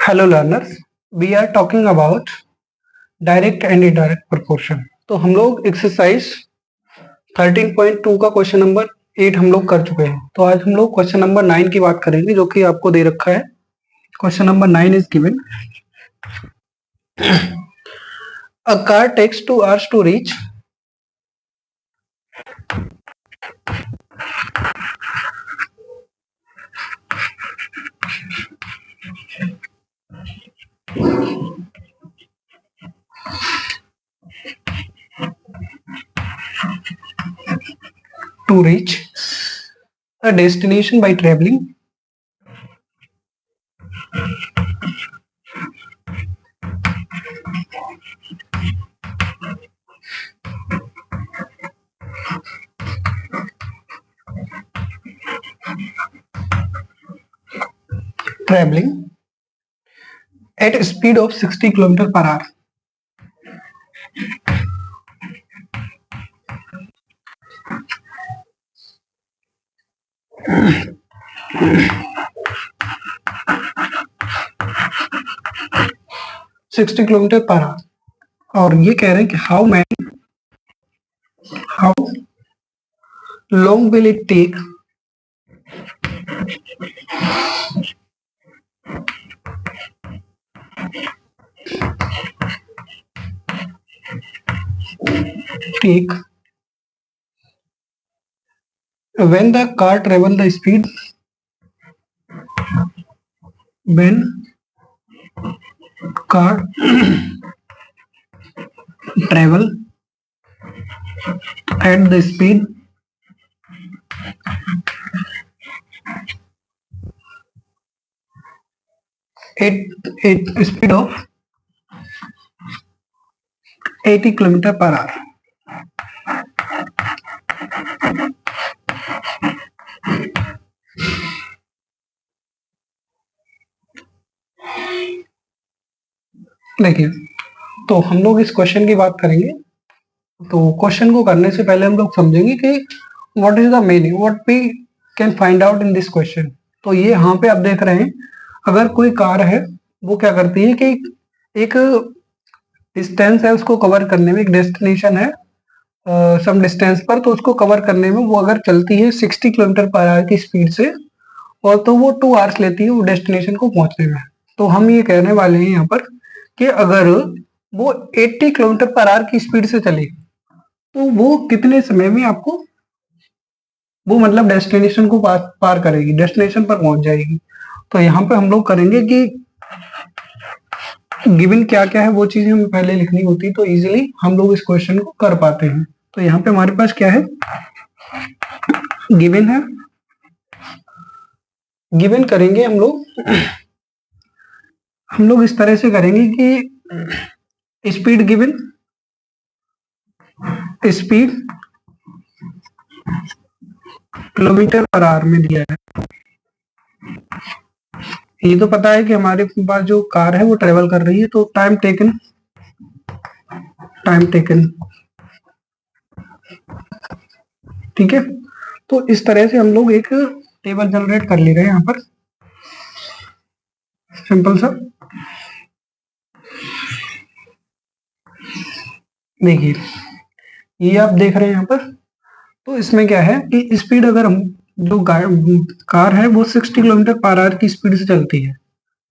Hello learners, we are talking about direct and indirect proportion। तो हम लोग exercise 13.2 का क्वेश्चन नंबर 8 हम लोग कर चुके हैं। तो आज हम लोग क्वेश्चन नंबर 9 की बात करेंगे जो कि आपको दे रखा है। Question number 9 is given. A car takes 2 hours to reach a destination by traveling at a speed of 60 km per hour। Sixty kilometre per hour. और ये कह रहे हैं कि how long will it take when the car travel the speed when car travel at the speed of 80 km per hour। देखिए, तो हम लोग इस क्वेश्चन की बात करेंगे। तो क्वेश्चन को करने से पहले हम लोग समझेंगे कि what is the meaning, what we can find out in this question. तो ये यहाँ पे आप देख रहे हैं, अगर कोई कार है वो क्या करती है कि एक डिस्टेंस है उसको कवर करने में, एक डेस्टिनेशन है सम डिस्टेंस पर, तो उसको कवर करने में वो अगर चलती है 60 किलोमीटर पर आवर की स्पीड से, और तो वो 2 आवर्स लेती है वो डेस्टिनेशन को पहुंचने में। तो हम ये कहने वाले हैं यहाँ पर कि अगर वो 80 किलोमीटर पर आवर की स्पीड से चले तो वो कितने समय में आपको वो मतलब डेस्टिनेशन को पार करेगी, डेस्टिनेशन पर पहुंच जाएगी। तो यहाँ पे हम लोग करेंगे कि गिवन क्या क्या है वो चीजें हमें पहले लिखनी होती, तो इजीली हम लोग इस क्वेश्चन को कर पाते हैं। तो यहाँ पे हमारे पास क्या है, गिवन है। गिवन करेंगे हम लोग इस तरह से करेंगे कि speed given, speed kilometre per our में दिया है। ये तो पता है कि हमारे पास जो कार है वो ट्रेवल कर रही है, तो टाइम टेकन ठीक है। तो इस तरह से हम लोग एक टेबल जनरेट कर ले रहे हैं यहाँ पर, सिंपल सा। देखिए ये आप देख रहे हैं यहाँ पर, तो इसमें क्या है कि स्पीड अगर हम जो कार है वो 60 किलोमीटर पर आवर की स्पीड से चलती है,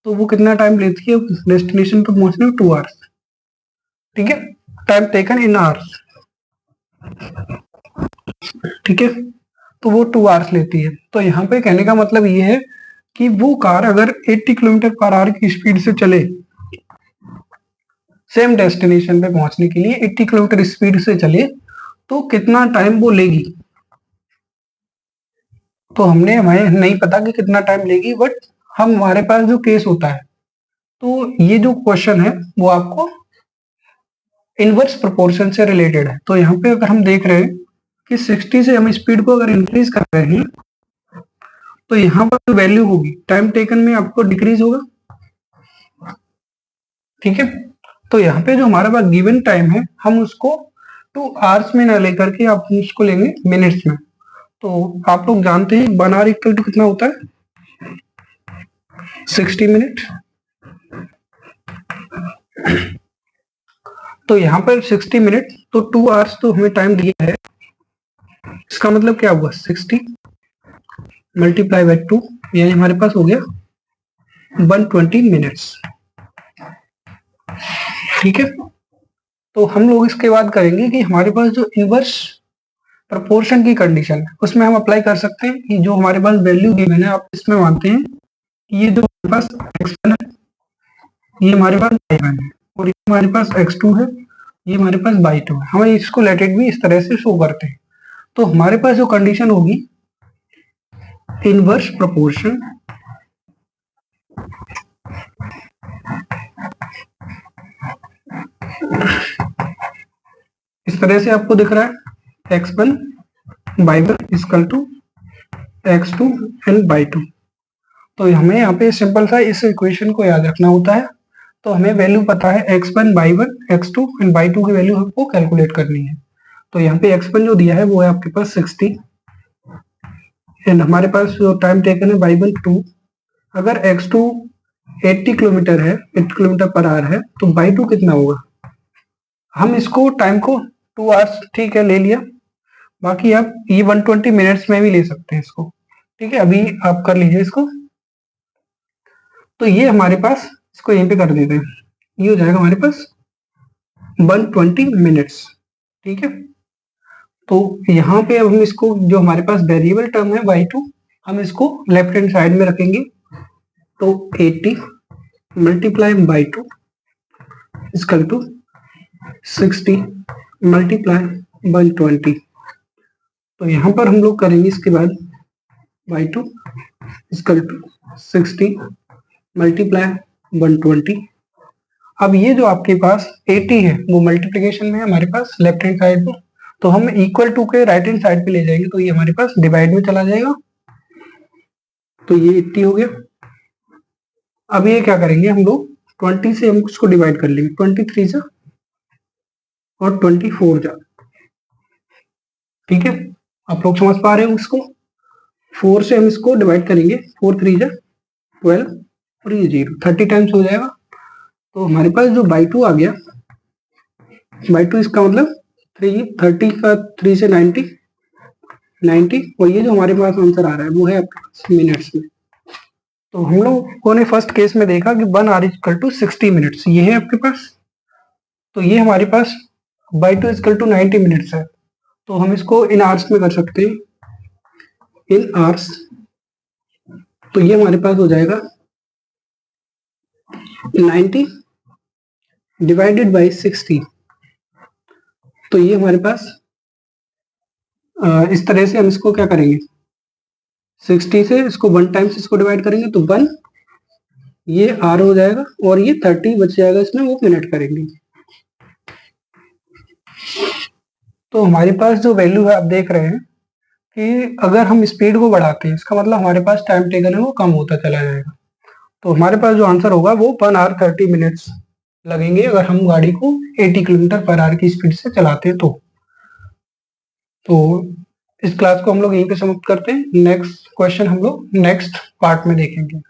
तो वो कितना टाइम लेती है डेस्टिनेशन पर पहुंचने में, 2 आवर्स। ठीक है, टाइम टेकन इन आवर्स। ठीक है, तो वो 2 आवर्स लेती है। तो यहाँ पे कहने का मतलब ये है कि वो कार अगर 80 किलोमीटर पर आवर की स्पीड से चले, सेम डेस्टिनेशन पे पहुंचने के लिए 80 किलोमीटर स्पीड से चले, तो कितना टाइम वो लेगी। तो हमें नहीं पता कि कितना टाइम लेगी, बट हमारे पास जो केस होता है, तो ये जो क्वेश्चन है वो आपको इनवर्स प्रोपोर्शन से रिलेटेड है। तो यहाँ पे अगर हम देख रहे हैं कि 60 से हम स्पीड को अगर इंक्रीज कर रहे हैं, तो यहाँ पर जो वैल्यू होगी टाइम टेकन में आपको डिक्रीज होगा। ठीक है, तो यहाँ पे जो हमारे पास गिवन टाइम है हम उसको 2 आवर्स में ना लेकर के आप उसको लेंगे मिनट्स में। तो आप लोग जानते हैं 1 आवर इक्वल टू कितना होता है, 60 मिनट। तो यहाँ पर 60 मिनट, तो 2 आवर्स तो हमें टाइम दिया है, इसका मतलब क्या हुआ 60 मल्टीप्लाई बाई 2, यानी हमारे पास हो गया 120 मिनट्स। ठीक है, तो हम लोग इसके बाद करेंगे कि हमारे पास जो इनवर्स प्रपोर्शन की कंडीशन है उसमें हम अप्लाई कर सकते हैं कि जो हमारे पास वैल्यू गिवन है, आप इसमें मानते हैं कि ये जो हमारे पास x1 है, ये हमारे पास y1 है, और ये हमारे पास x2 है, ये हमारे पास y2 है। हम इसको लेटेड भी इस तरह से शो करते हैं। तो हमारे पास जो कंडीशन होगी इनवर्स प्रपोर्शन इस तरह से आपको दिख रहा है x1 y1 equal to x2 and y2। तो हमें यहाँ पे सिंपल सा इस इक्वेशन को याद रखना होता है। तो हमें वैल्यू पता है x1 y1 x2 and y2 की वैल्यू हमको कैलकुलेट करनी है। तो यहाँ पे x1 जो दिया है वो है आपके पास 60 एंड हमारे पास जो टाइम टेकन है y1 2। अगर x2 80 किलोमीटर है, 80 किलोमीटर पर आवर है, तो y2 कितना होगा? हम इसको टाइम को 2 आवर्स ठीक है ले लिया, बाकी आप ये 120 मिनट्स में भी ले सकते हैं इसको। ठीक है, अभी आप कर लीजिए इसको। तो ये हमारे पास, इसको यहीं पे कर देते हैं, ये हो जाएगा हमारे पास 120 मिनट्स। ठीक है, तो यहाँ पे अब हम इसको, जो हमारे पास वेरिएबल टर्म है y2, हम इसको लेफ्ट हैंड साइड में रखेंगे। तो 80 multiply by 2 equal to 60 multiply by 20। तो यहाँ पर हम लोग करेंगे इसके बाद y2 इक्वल टू 60 मल्टीप्लाई 120। अब ये जो आपके पास 80 है वो मल्टीप्लीकेशन में है हमारे पास लेफ्ट हैंड साइड में, तो हम इक्वल टू के राइट हैंड साइड पे ले जाएंगे, तो ये हमारे पास डिवाइड में चला जाएगा। तो ये 80 हो गया। अब ये क्या करेंगे हम लोग, 20 से हम उसको डिवाइड कर लेंगे, 23 जा और 24 जा। ठीक है, आप लोग समझ पा रहे हो इसको? 4 से हम इसको डिवाइड करेंगे, 4 3 जा 12 और ये 0, 30 टाइम्स हो जाएगा। तो हमारे पास जो y2 आ गया, y2 इसका मतलब 30 का 3 से 90, और ये जो हमारे पास आंसर आ रहा है वो है आपके पास मिनट्स में। तो हम लोगों ने फर्स्ट केस में देखा कि 1 आवर इक्वल टू 60 मिनट्स, ये है आपके पास। तो ये हमारे पास y2 इक्वल टू 90 मिनट्स है, तो हम इसको इन आवर्स में कर सकते हैं, इन आवर्स। तो ये हमारे पास हो जाएगा 90 डिवाइडेड बाई 60। तो ये हमारे पास इस तरह से हम इसको क्या करेंगे, 60 से इसको 1 टाइम्स इसको डिवाइड करेंगे तो 1, ये आर हो जाएगा, और ये 30 बच जाएगा इसमें, वो मिनट करेंगे। तो हमारे पास जो वैल्यू है आप देख रहे हैं कि अगर हम स्पीड को बढ़ाते हैं, इसका मतलब हमारे पास टाइम टेकन है वो कम होता चला जाएगा। तो हमारे पास जो आंसर होगा वो 1 आवर 30 मिनट्स लगेंगे अगर हम गाड़ी को 80 किलोमीटर पर आवर की स्पीड से चलाते हैं। तो इस क्लास को हम लोग यहीं पे समाप्त करते हैं। नेक्स्ट क्वेश्चन हम लोग नेक्स्ट पार्ट में देखेंगे।